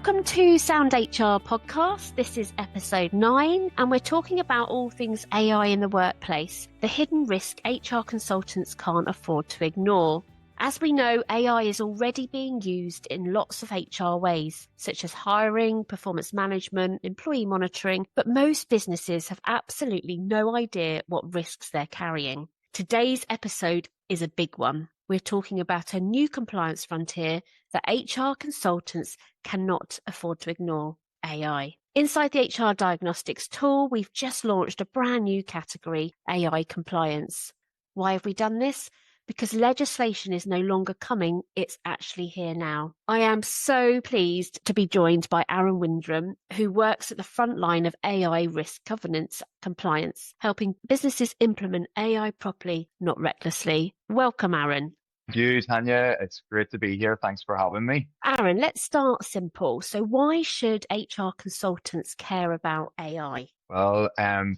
Welcome to Sound HR podcast. This is episode 9, and we're talking about all things AI in the workplace, the hidden risk HR consultants can't afford to ignore. As we know, AI is already being used in lots of HR ways, such as hiring, performance management, employee monitoring, but most businesses have absolutely no idea what risks they're carrying. Today's episode is a big one. We're talking about a new compliance frontier that HR consultants cannot afford to ignore: AI. Inside the HR Diagnostics tool, we've just launched a brand new category, AI compliance. Why have we done this? Because legislation is no longer coming, it's actually here now. I am so pleased to be joined by Aaron Windrum, who works at the front line of AI risk governance compliance, helping businesses implement AI properly, not recklessly. Welcome, Aaron. Thank you, Tania. It's great to be here. Thanks for having me. Aaron, let's start simple. So why should HR consultants care about AI? Well,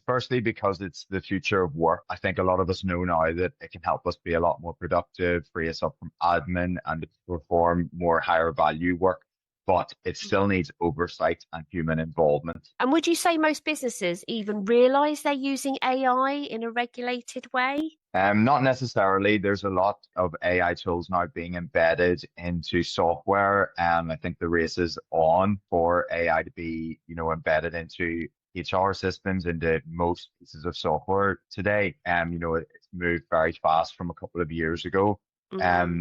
firstly, because it's the future of work. I think a lot of us know now that it can help us be a lot more productive, free us up from admin, and to perform more higher value work. But it still needs oversight and human involvement. And would you say most businesses even realise they're using AI in a regulated way? Not necessarily. There's a lot of AI tools now being embedded into software. I think the race is on for AI to be, embedded into HR systems, into most pieces of software today. It's moved very fast from a couple of years ago.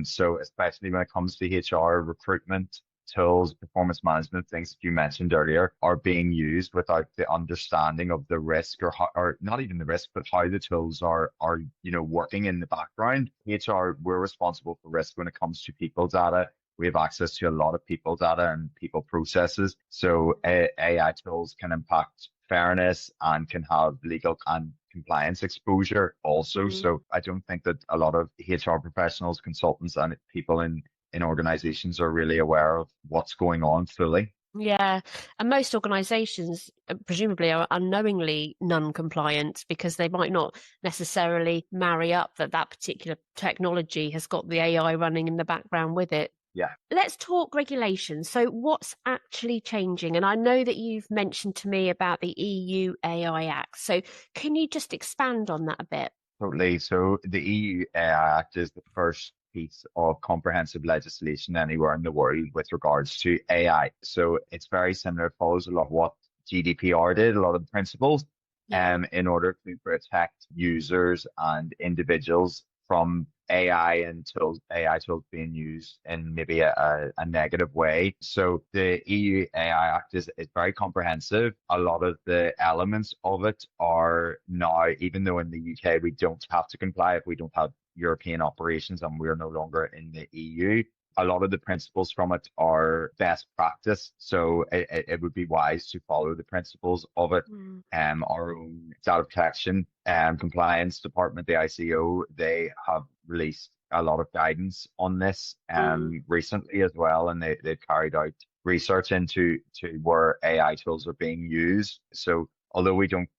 So especially when it comes to HR recruitment tools, performance management, things that you mentioned earlier, are being used without the understanding of the risk, or not even the risk, but how the tools are working in the background. HR, we're responsible for risk when it comes to people data. We have access to a lot of people data and people processes. So AI tools can impact fairness and can have legal and compliance exposure also. So I don't think that a lot of HR professionals, consultants, and people in organizations are really aware of what's going on fully. Yeah, and most organisations presumably are unknowingly non-compliant because they might not necessarily marry up that particular technology has got the AI running in the background with it. Yeah. Let's talk regulation. So what's actually changing? And I know that you've mentioned to me about the EU AI Act. So can you just expand on that a bit? Totally. So the EU AI Act is the first piece of comprehensive legislation anywhere in the world with regards to AI. So it's very similar. It follows a lot of what GDPR did, a lot of the principles, in order to protect users and individuals from AI tools being used in maybe a negative way. So the EU AI Act is very comprehensive. A lot of the elements of it are now, even though in the UK we don't have to comply if we don't have European operations and we're no longer in the EU, a lot of the principles from it are best practice. So it would be wise to follow the principles of it. Our own data protection and compliance department, the ICO, they have released a lot of guidance on this recently as well. And they've carried out research into where AI tools are being used. So although we don't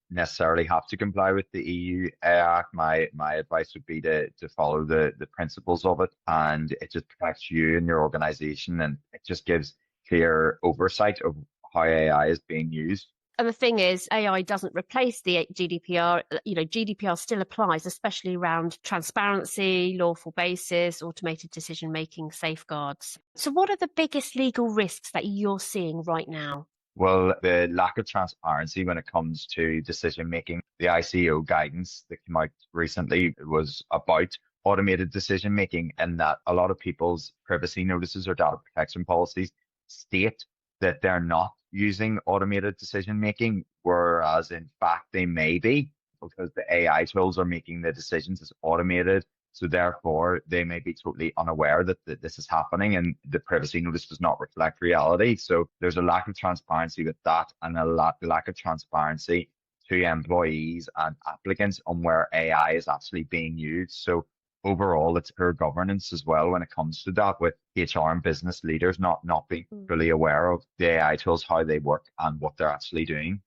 necessarily have to comply with the EU Act, my advice would be to follow the principles of it, and it just protects you and your organization, and it just gives clear oversight of how AI is being used. And the thing is, AI doesn't replace the GDPR. GDPR still applies, especially around transparency, lawful basis, automated decision-making, safeguards. So what are the biggest legal risks that you're seeing right now? Well, the lack of transparency when it comes to decision making. The ICO guidance that came out recently was about automated decision making, and that a lot of people's privacy notices or data protection policies state that they're not using automated decision making, whereas in fact they may be, because the AI tools are making the decisions as automated. So therefore, they may be totally unaware that this is happening, and the privacy notice does not reflect reality. So there's a lack of transparency with that, and a lack of transparency to employees and applicants on where AI is actually being used. So overall, it's poor governance as well when it comes to that, with HR and business leaders not being fully aware of the AI tools, how they work, and what they're actually doing.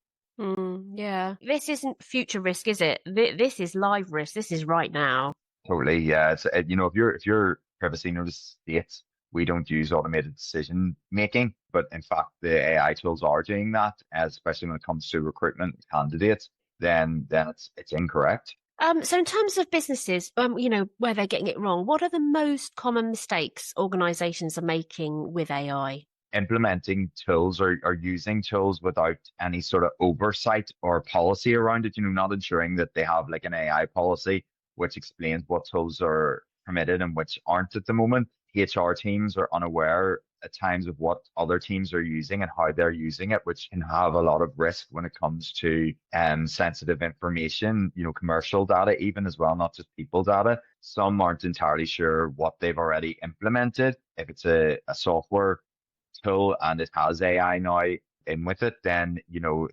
Yeah. This isn't future risk, is it? This is live risk. This is right now. Totally, yeah. It's if your privacy notice states we don't use automated decision making, but in fact, the AI tools are doing that, especially when it comes to recruitment candidates, then it's incorrect. So in terms of businesses, where they're getting it wrong, what are the most common mistakes organizations are making with AI? Implementing tools or using tools without any sort of oversight or policy around it, not ensuring that they have like an AI policy which explains what tools are permitted and which aren't at the moment. HR teams are unaware at times of what other teams are using and how they're using it, which can have a lot of risk when it comes to sensitive information, commercial data even as well, not just people data. Some aren't entirely sure what they've already implemented. If it's a software tool and it has AI now in with it, then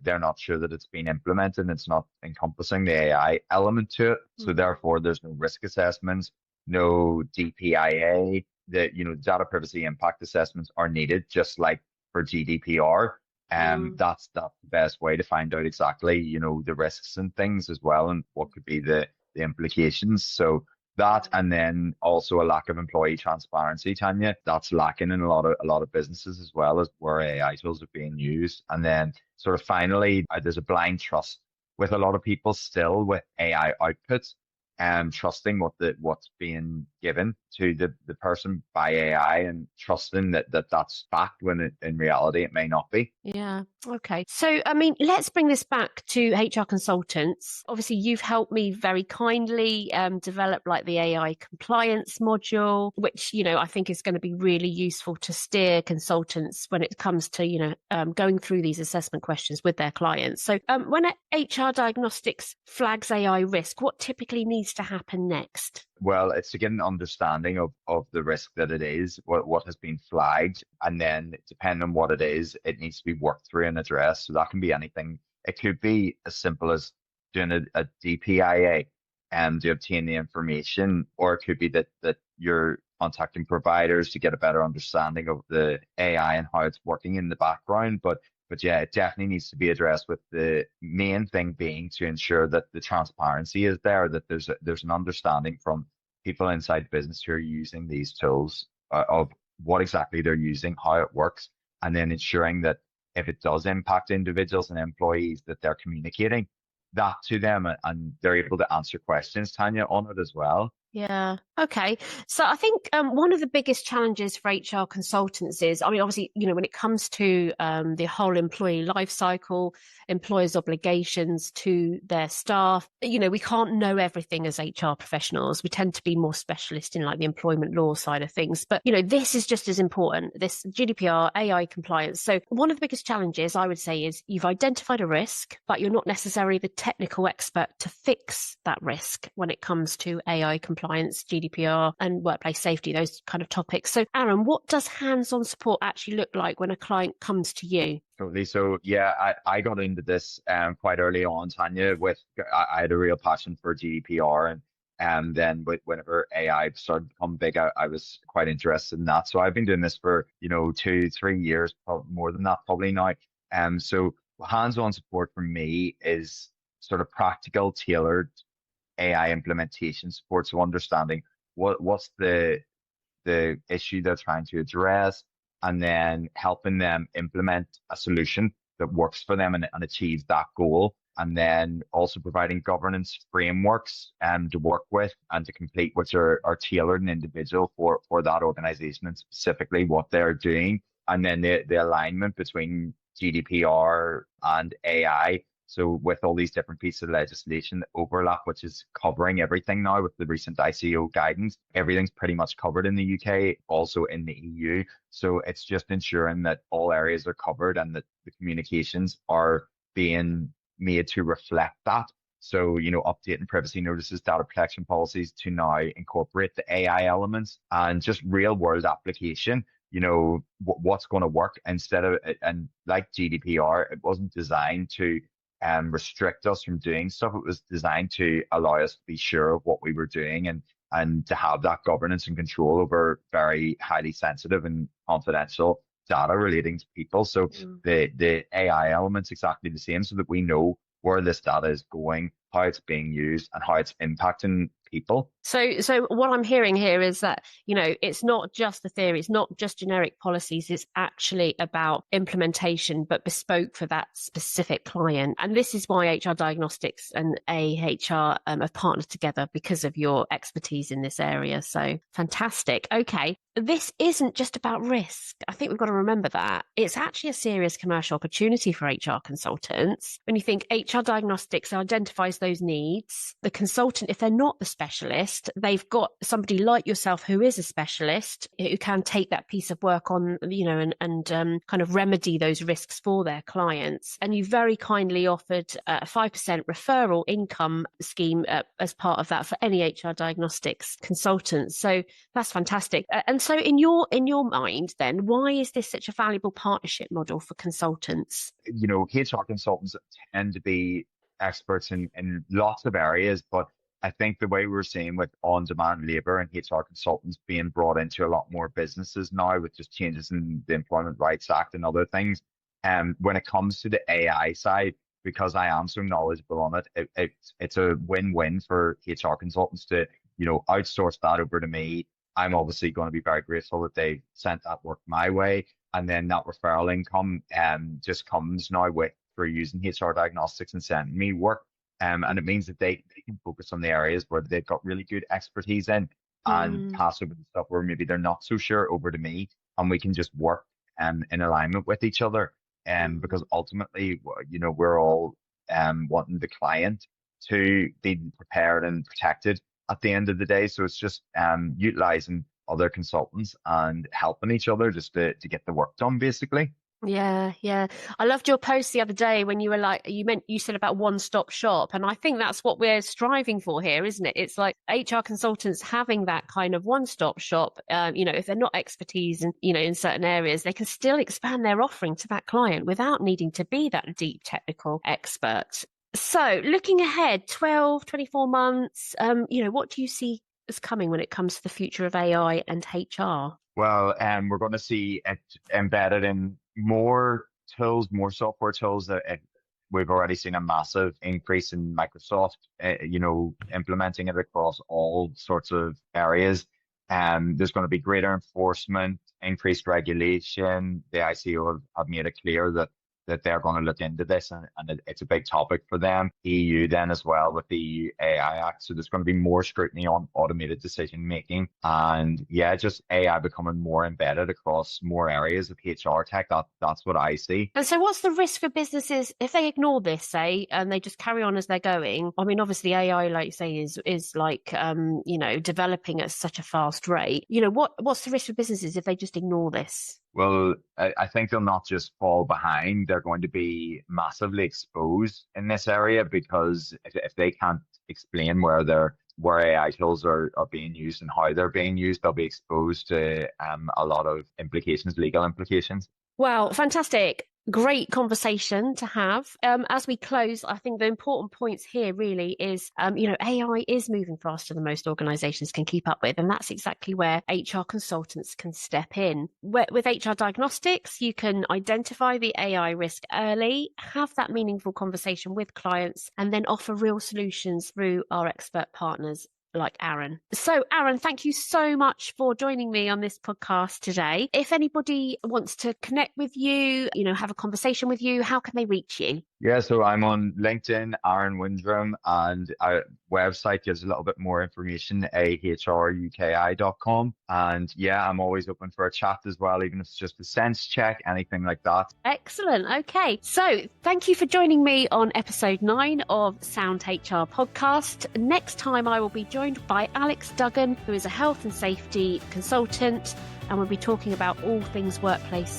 they're not sure that it's been implemented and it's not encompassing the AI element to it. So therefore, there's no risk assessments, no DPIA. Data privacy impact assessments are needed, just like for GDPR. That's the best way to find out exactly, the risks and things as well, and what could be the implications. So that, and then also a lack of employee transparency, Tanya, that's lacking in a lot of businesses as well, as where AI tools are being used. And then sort of finally, there's a blind trust with a lot of people still with AI outputs, and trusting what's being given to the person by AI, and trusting that's fact when in reality it may not be. Yeah. Okay. So, let's bring this back to HR consultants. Obviously, you've helped me very kindly develop like the AI compliance module, which, I think is going to be really useful to steer consultants when it comes to, going through these assessment questions with their clients. So when HR Diagnostics flags AI risk, what typically needs to happen next? Well, it's to get an understanding of the risk that it is, what has been flagged, and then depending on what it is, it needs to be worked through and addressed. So that can be anything. It could be as simple as doing a DPIA to obtain the information, or it could be that you're contacting providers to get a better understanding of the AI and how it's working in the background. But yeah, it definitely needs to be addressed, with the main thing being to ensure that the transparency is there, that there's an understanding from people inside business who are using these tools of what exactly they're using, how it works, and then ensuring that if it does impact individuals and employees, that they're communicating that to them and they're able to answer questions, Tanya, on it as well. Yeah. Okay. So I think one of the biggest challenges for HR consultants is, obviously, when it comes to the whole employee life cycle, employers' obligations to their staff, we can't know everything as HR professionals. We tend to be more specialist in like the employment law side of things. But, this is just as important, this GDPR, AI compliance. So one of the biggest challenges I would say is you've identified a risk, but you're not necessarily the technical expert to fix that risk when it comes to AI compliance, GDPR, and workplace safety, those kind of topics. So, Aaron, what does hands-on support actually look like when a client comes to you? Totally. So yeah, I got into this quite early on, Tanya. I had a real passion for GDPR, and then whenever AI started to become big, I was quite interested in that. So I've been doing this for 2-3 years, probably more than that, probably now. So hands-on support for me is sort of practical, tailored AI implementation support. So understanding what's the issue they're trying to address, and then helping them implement a solution that works for them and achieves that goal. And then also providing governance frameworks to work with and to complete, which are tailored and individual for that organization and specifically what they're doing. And then the alignment between GDPR and AI. So with all these different pieces of legislation that overlap, which is covering everything now with the recent ICO guidance, everything's pretty much covered in the UK, also in the EU. So it's just ensuring that all areas are covered and that the communications are being made to reflect that. So, updating privacy notices, data protection policies to now incorporate the AI elements and just real world application. What's going to work instead of, and like GDPR, it wasn't designed to restrict us from doing stuff. It was designed to allow us to be sure of what we were doing and to have that governance and control over very highly sensitive and confidential data relating to people. So the AI element's exactly the same, so that we know where this data is going, how it's being used, and how it's impacting people. So what I'm hearing here is that, it's not just the theory, it's not just generic policies, it's actually about implementation, but bespoke for that specific client. And this is why HR Diagnostics and AHR have partnered together, because of your expertise in this area. So fantastic. Okay. This isn't just about risk. I think we've got to remember that. It's actually a serious commercial opportunity for HR consultants. When you think HR Diagnostics identifies those needs, the consultant, if they're not the specialist, they've got somebody like yourself who is a specialist who can take that piece of work on, and kind of remedy those risks for their clients. And you very kindly offered a 5% referral income scheme as part of that for any HR Diagnostics consultants. So that's fantastic. And so in your mind, then, why is this such a valuable partnership model for consultants? HR consultants tend to be experts in lots of areas, but I think the way we're seeing with on-demand labor and HR consultants being brought into a lot more businesses now, with just changes in the Employment Rights Act and other things, when it comes to the AI side, because I am so knowledgeable on it, it's a win-win for HR consultants to outsource that over to me. I'm obviously going to be very grateful that they sent that work my way. And then that referral income just comes now through using HR Diagnostics and sending me work. And it means that they can focus on the areas where they've got really good expertise in, and pass over the stuff where maybe they're not so sure over to me. And we can just work in alignment with each other. Because ultimately, we're all wanting the client to be prepared and protected at the end of the day. So it's just utilizing other consultants and helping each other just to get the work done, basically. Yeah. I loved your post the other day when you were like, you said about one-stop shop. And I think that's what we're striving for here, isn't it? It's like HR consultants having that kind of one-stop shop. If they're not expertise in certain areas, they can still expand their offering to that client without needing to be that deep technical expert. So looking ahead, 12, 24 months, what do you see is coming when it comes to the future of AI and HR? Well, we're going to see it embedded in more tools, more software tools. We've already seen a massive increase in Microsoft, implementing it across all sorts of areas. There's going to be greater enforcement, increased regulation. The ICO have made it clear that they're going to look into this, and it's a big topic for them. EU then as well with the EU AI Act. So there's going to be more scrutiny on automated decision making, and just AI becoming more embedded across more areas of HR tech. That's what I see. And so what's the risk for businesses if they ignore this, say, and they just carry on as they're going? I mean, obviously AI, like you say, is like, developing at such a fast rate. What's the risk for businesses if they just ignore this? Well, I think they'll not just fall behind. They're going to be massively exposed in this area, because if they can't explain where AI tools are being used and how they're being used, they'll be exposed to a lot of implications, legal implications. Wow, fantastic. Great conversation to have. As we close, I think the important points here really is, AI is moving faster than most organizations can keep up with. And that's exactly where HR consultants can step in. With HR Diagnostics, you can identify the AI risk early, have that meaningful conversation with clients, and then offer real solutions through our expert partners like Aaron. So Aaron, thank you so much for joining me on this podcast today. If anybody wants to connect with you, have a conversation with you, how can they reach you? Yeah, so I'm on LinkedIn, Aaron Windrum, and our website gives a little bit more information, ahrUKI.com. And I'm always open for a chat as well, even if it's just a sense check, anything like that. Excellent. Okay. So thank you for joining me on episode 9 of Sound HR podcast. Next time I will be joined by Alex Duggan, who is a health and safety consultant, and we'll be talking about all things workplace